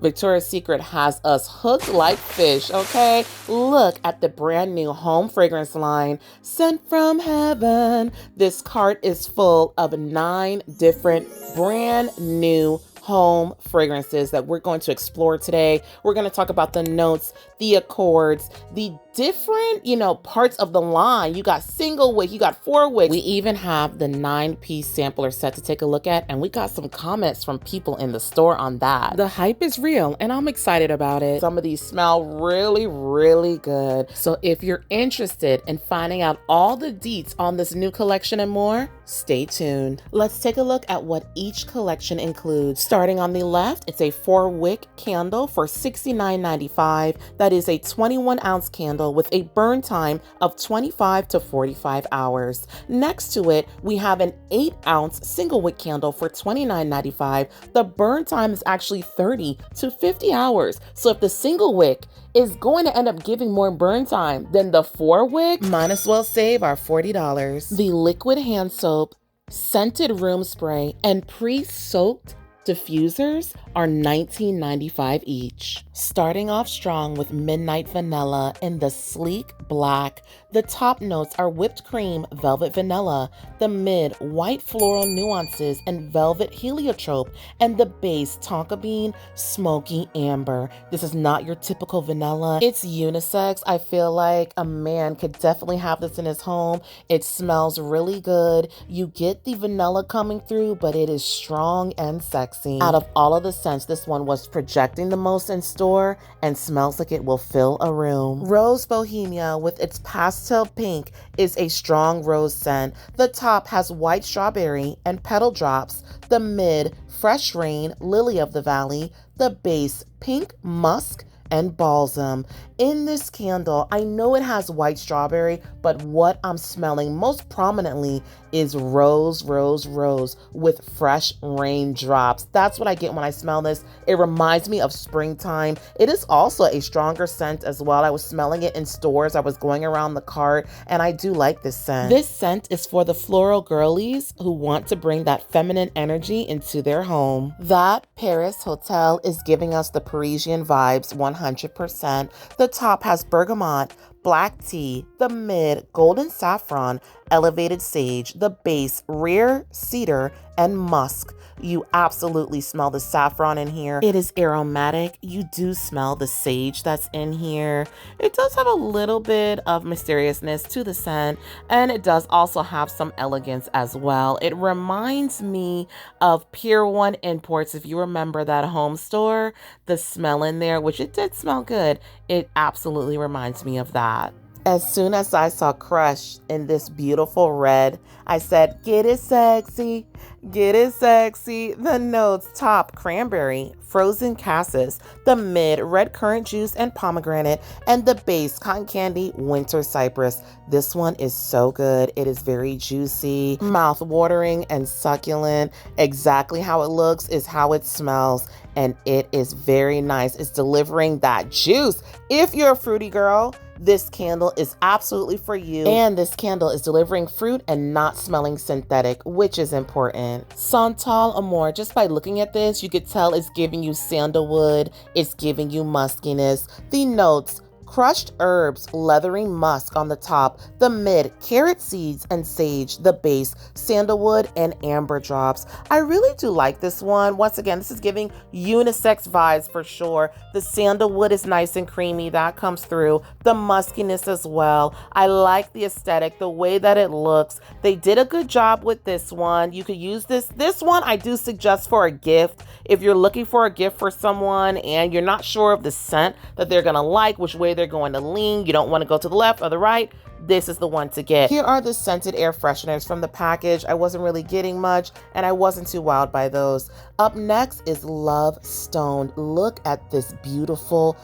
Victoria's Secret has us hooked like fish, okay? Look at the brand new home fragrance line, Sent from Heaven. This cart is full of 9 different brand new home fragrances that we're going to explore today. We're going to talk about the notes, the accords, the different, parts of the line. You got single wick, you got 4 wicks. We even have the 9-piece sampler set to take a look at, and we got some comments from people in the store on that. The hype is real, and I'm excited about it. Some of these smell really, really good. So if you're interested in finding out all the deets on this new collection and more, stay tuned. Let's take a look at what each collection includes. Starting on the left, it's a 4-wick candle for $69.95. That is a 21-ounce candle with a burn time of 25 to 45 hours. Next to it, we have an 8-ounce single wick candle for $29.95. The burn time is actually 30 to 50 hours. So if the single wick is going to end up giving more burn time than the 4-wick, might as well save our $40. The liquid hand soap, scented room spray, and pre-soaked diffusers are $19.95 each. Starting off strong with Midnight Vanilla in the sleek black. The top notes are whipped cream, velvet vanilla, the mid white floral nuances and velvet heliotrope, and the base tonka bean smoky amber. This is not your typical vanilla. It's unisex. I feel like a man could definitely have this in his home. It smells really good. You get the vanilla coming through, but it is strong and sexy. Out of all of the scents, this one was projecting the most in store and smells like it will fill a room. Rose Bohemia with its pastel pink is a strong rose scent. The top has white strawberry and petal drops. The mid, fresh rain, lily of the valley. The base, pink musk and balsam. In this candle, I know it has white strawberry, but what I'm smelling most prominently is rose, rose, rose with fresh raindrops. That's what I get when I smell this. It reminds me of springtime. It is also a stronger scent as well. I was smelling it in stores. I was going around the cart, and I do like this scent. This scent is for the floral girlies who want to bring that feminine energy into their home. That Paris Hotel is giving us the Parisian vibes 100%. The top has bergamot, black tea, the mid golden saffron, elevated sage, the base rare cedar and musk. You absolutely smell the saffron in here. It is aromatic. You do smell the sage that's in here. It does have a little bit of mysteriousness to the scent, and it does also have some elegance as well. It reminds me of Pier 1 Imports. If you remember that home store, the smell in there, which it did smell good, it absolutely reminds me of that. As soon as I saw Crush in this beautiful red, I said, get it sexy, get it sexy. The notes top cranberry, frozen cassis, the mid red currant juice and pomegranate, and the base cotton candy winter cypress. This one is so good. It is very juicy, mouth watering and succulent. Exactly how it looks is how it smells, and it is very nice. It's delivering that juice. If you're a fruity girl, this candle is absolutely for you. And this candle is delivering fruit and not smelling synthetic, which is important. Santal Amour, just by looking at this, you could tell it's giving you sandalwood, it's giving you muskiness. The notes, crushed herbs, leathery musk on the top, the mid, carrot seeds and sage, the base, sandalwood and amber drops. I really do like this one. Once again, this is giving unisex vibes for sure. The sandalwood is nice and creamy. That comes through. The muskiness as well. I like the aesthetic, the way that it looks. They did a good job with this one. You could use this. This one I do suggest for a gift. If you're looking for a gift for someone and you're not sure of the scent that they're going to like, which way they're going to lean, you don't want to go to the left or the right, this is the one to get. Here are the scented air fresheners from the package. I wasn't really getting much, and I wasn't too wowed by those. Up next is Love Stoned. Look at this beautiful,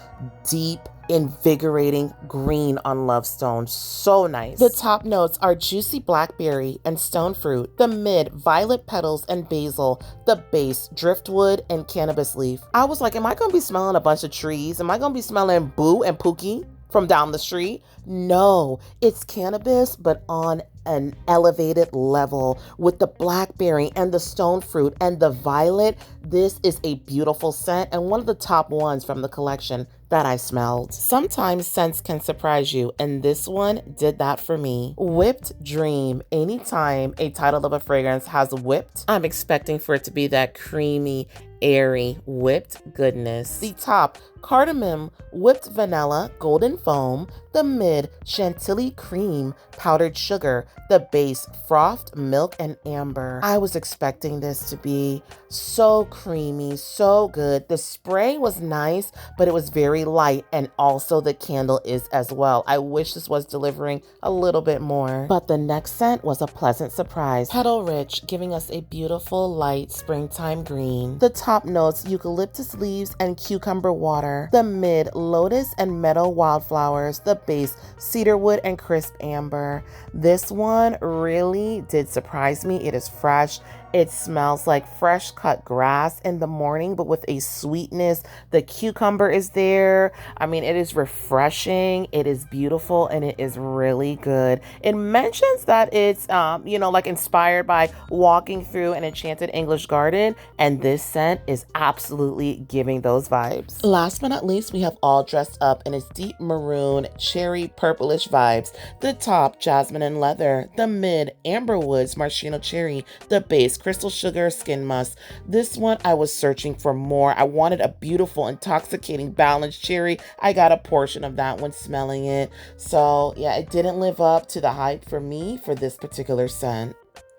deep, invigorating green on Love Stoned. So nice. The top notes are juicy blackberry and stone fruit. The mid, violet petals and basil. The base, driftwood and cannabis leaf. I was like, am I going to be smelling a bunch of trees? Am I going to be smelling Boo and Pookie? from down the street. No, it's cannabis, but on an elevated level with the blackberry and the stone fruit and the violet. This is a beautiful scent and one of the top ones from the collection that I smelled. Sometimes scents can surprise you, and this one did that for me. Whipped Dream. Anytime a title of a fragrance has whipped, I'm expecting for it to be that creamy, airy, whipped goodness. The top, cardamom, whipped vanilla, golden foam. The mid, chantilly cream, powdered sugar. The base, frothed milk and amber. I was expecting this to be so creamy, so good. The spray was nice, but it was very light, and also the candle is as well. I wish this was delivering a little bit more. But the next scent was a pleasant surprise. Petal Rich, giving us a beautiful light springtime green. The top notes, eucalyptus leaves and cucumber water. The mid, lotus and meadow wildflowers. The base, cedarwood and crisp amber. This one really did surprise me. It is fresh. It smells like fresh cut grass in the morning, but with a sweetness. The cucumber is there. I mean, it is refreshing. It is beautiful, and it is really good. It mentions that it's, like inspired by walking through an enchanted English garden, and this scent is absolutely giving those vibes. Last but not least, we have All Dressed Up in its deep maroon, cherry, purplish vibes. The top, jasmine and leather. The mid, amber woods, maraschino cherry. The base, crystal sugar, skin musk. This one, I was searching for more. I wanted a beautiful, intoxicating, balanced cherry. I got a portion of that when smelling it. So yeah, it didn't live up to the hype for me for this particular scent.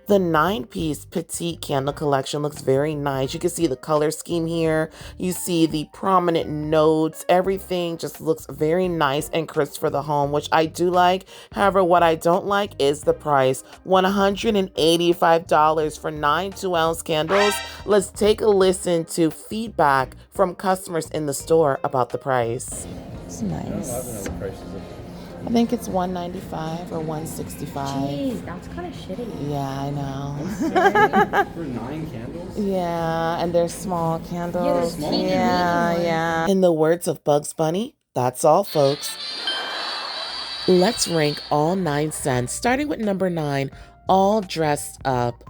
The 9-piece Petite candle collection looks very nice. You can see the color scheme here. You see the prominent notes. Everything just looks very nice and crisp for the home, which I do like. However, what I don't like is the price. $185 for 9 2-ounce candles. Let's take a listen to feedback from customers in the store about the price. It's nice. I think it's $195 or $165. Jeez, that's kind of shitty. Yeah, I know. For 9 candles? Yeah, and they're small candles. Yeah. Yeah. In the words of Bugs Bunny, that's all, folks. Let's rank all 9 scents, starting with number 9, All Dressed Up.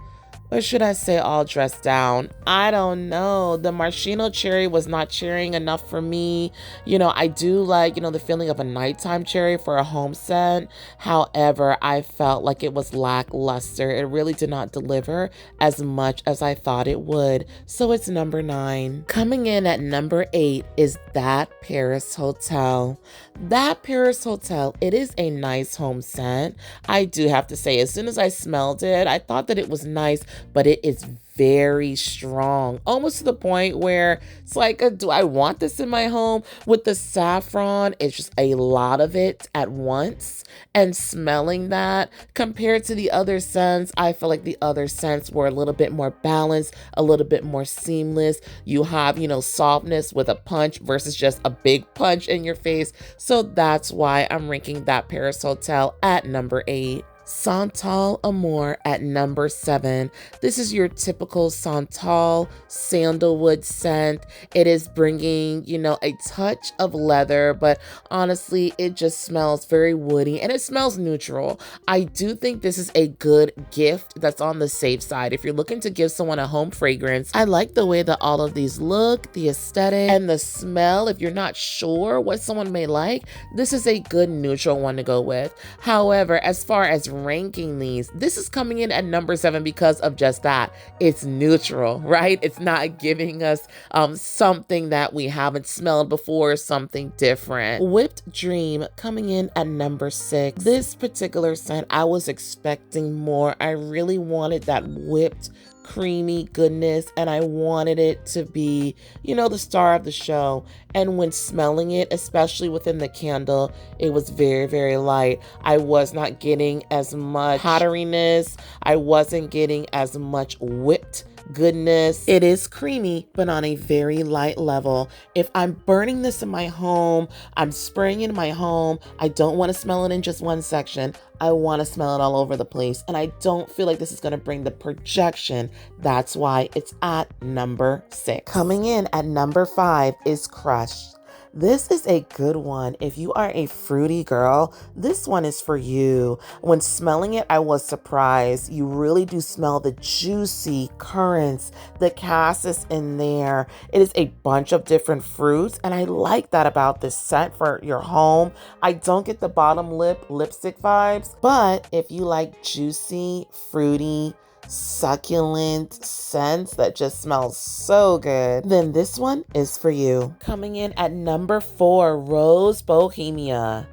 Or should I say all dressed down? I don't know. The maraschino cherry was not cherrying enough for me. I do like, the feeling of a nighttime cherry for a home scent. However, I felt like it was lackluster. It really did not deliver as much as I thought it would. So it's number 9. Coming in at number 8 is That Paris Hotel. That Paris Hotel, it is a nice home scent. I do have to say, as soon as I smelled it, I thought that it was nice, but it is very strong, almost to the point where it's like, do I want this in my home? With the saffron, it's just a lot of it at once, and smelling that compared to the other scents, I feel like the other scents were a little bit more balanced, a little bit more seamless. You have, softness with a punch versus just a big punch in your face. So that's why I'm ranking That Paris Hotel at number 8. Santal Amour at number 7. This is your typical Santal sandalwood scent. It is bringing, a touch of leather, but honestly, it just smells very woody and it smells neutral. I do think this is a good gift that's on the safe side. If you're looking to give someone a home fragrance, I like the way that all of these look, the aesthetic, and the smell. If you're not sure what someone may like, this is a good neutral one to go with. However, as far as ranking these, this is coming in at number 7 because of just that. It's neutral, right? It's not giving us something that we haven't smelled before, something different. Whipped Dream coming in at number 6. This particular scent, I was expecting more. I really wanted that whipped creamy goodness, and I wanted it to be, the star of the show. And when smelling it, especially within the candle, it was very, very light. I was not getting as much powderiness. I wasn't getting as much whipped goodness. It is creamy, but on a very light level. If I'm burning this in my home, I'm spraying it in my home, I don't want to smell it in just one section. I want to smell it all over the place. And I don't feel like this is going to bring the projection. That's why it's at number 6. Coming in at number 5 is Crushed. This is a good one. If you are a fruity girl, this one is for you. When smelling it, I was surprised. You really do smell the juicy currants, the cassis in there. It is a bunch of different fruits, and I like that about this scent for your home. I don't get the bottom lip lipstick vibes, but if you like juicy, fruity, succulent scents that just smells so good, then this one is for you. Coming in at number 4, Rose Bohemia.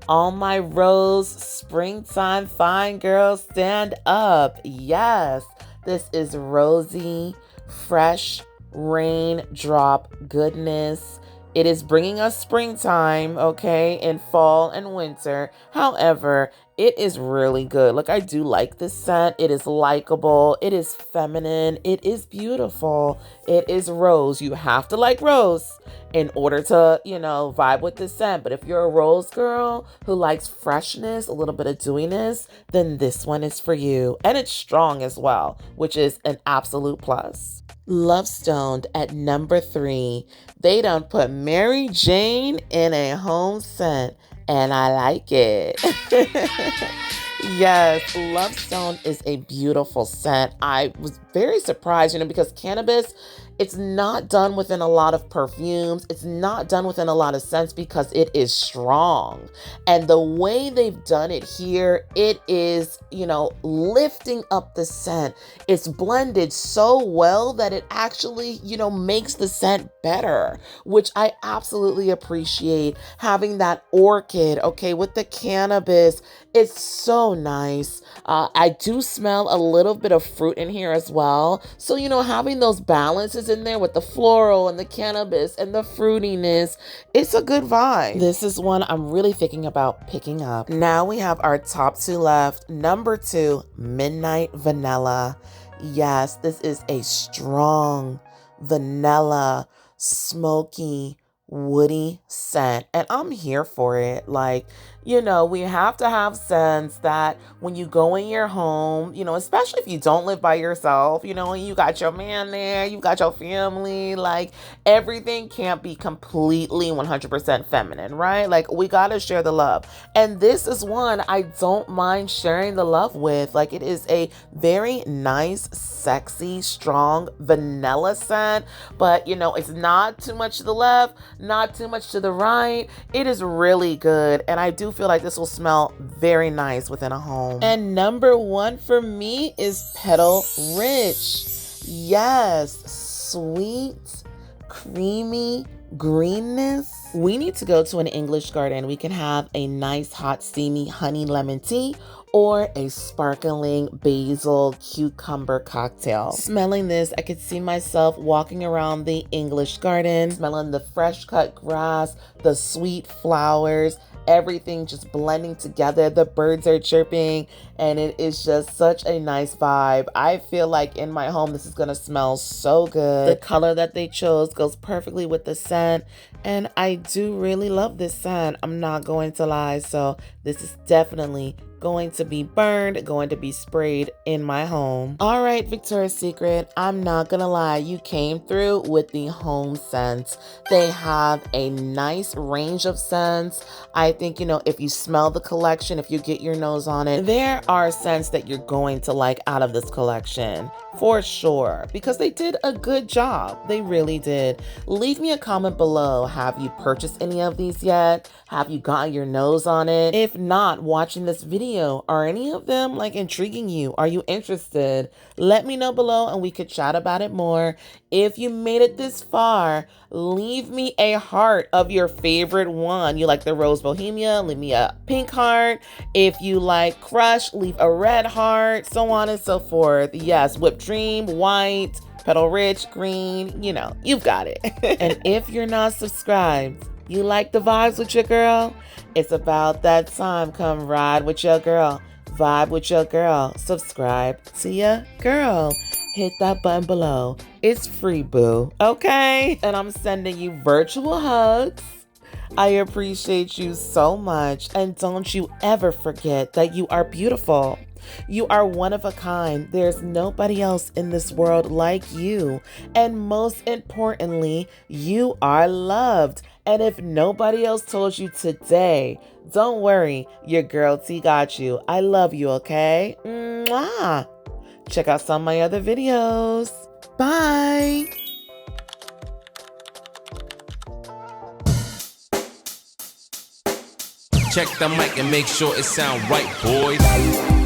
All my rose springtime fine girls, stand up. Yes, this is rosy, fresh raindrop goodness. It is bringing us springtime, okay, in fall and winter. However, it is really good. Look, I do like this scent. It is likable. It is feminine. It is beautiful. It is rose. You have to like rose in order to, vibe with this scent. But if you're a rose girl who likes freshness, a little bit of dewiness, then this one is for you. And it's strong as well, which is an absolute plus. Love Stoned at number 3. They done put Mary Jane in a home scent, and I like it. Yes, Love Stone is a beautiful scent. I was very surprised, because cannabis, it's not done within a lot of perfumes. It's not done within a lot of scents because it is strong. And the way they've done it here, it is, lifting up the scent. It's blended so well that it actually, makes the scent better, which I absolutely appreciate. Having that orchid, okay, with the cannabis, it's so nice. I do smell a little bit of fruit in here as well. So, having those balances in there with the floral and the cannabis and the fruitiness, it's a good vibe. This is one I'm really thinking about picking up. Now we have our top 2 left. Number 2, Midnight Vanilla. Yes, this is a strong vanilla, smoky, woody scent, and I'm here for it. Like, we have to have scents that when you go in your home, especially if you don't live by yourself, and you got your man there, you got your family, like everything can't be completely 100% feminine, right? Like we got to share the love. And this is one I don't mind sharing the love with. Like it is a very nice, sexy, strong vanilla scent, but it's not too much to the left, not too much to the right. It is really good, and I do feel like this will smell very nice within a home. And number 1 for me is Petal Rich. Yes, sweet, creamy greenness. We need to go to an English garden. We can have a nice hot steamy honey lemon tea or a sparkling basil cucumber cocktail. Smelling this, I could see myself walking around the English garden, smelling the fresh cut grass, the sweet flowers, everything just blending together. The birds are chirping, and it is just such a nice vibe. I feel like in my home, this is gonna smell so good. The color that they chose goes perfectly with the scent, and I do really love this scent. I'm not going to lie. So this is definitely going to be burned, going to be sprayed in my home. All right, Victoria's Secret, I'm not gonna lie, you came through with the home scents. They have a nice range of scents. I think, if you smell the collection, if you get your nose on it, there are scents that you're going to like out of this collection for sure, because they did a good job. They really did. Leave me a comment below. Have you purchased any of these yet? Have you gotten your nose on it? If not, watching this video, are any of them like intriguing you? Are you interested? Let me know below and we could chat about it more. If you made it this far, leave me a heart of your favorite one. You like the Rose Bohemia, leave me a pink heart. If you like Crush, leave a red heart, so on and so forth. Yes, Whipped Dream, white, Petal Rich, green, you've got it. And if you're not subscribed, you like the vibes with your girl? It's about that time. Come ride with your girl. Vibe with your girl. Subscribe to your girl. Hit that button below. It's free, boo. Okay? And I'm sending you virtual hugs. I appreciate you so much. And don't you ever forget that you are beautiful. You are one of a kind. There's nobody else in this world like you. And most importantly, you are loved. And if nobody else told you today, don't worry, your girl T got you. I love you, okay? Mwah! Check out some of my other videos. Bye! Check the mic and make sure it sound right, boys.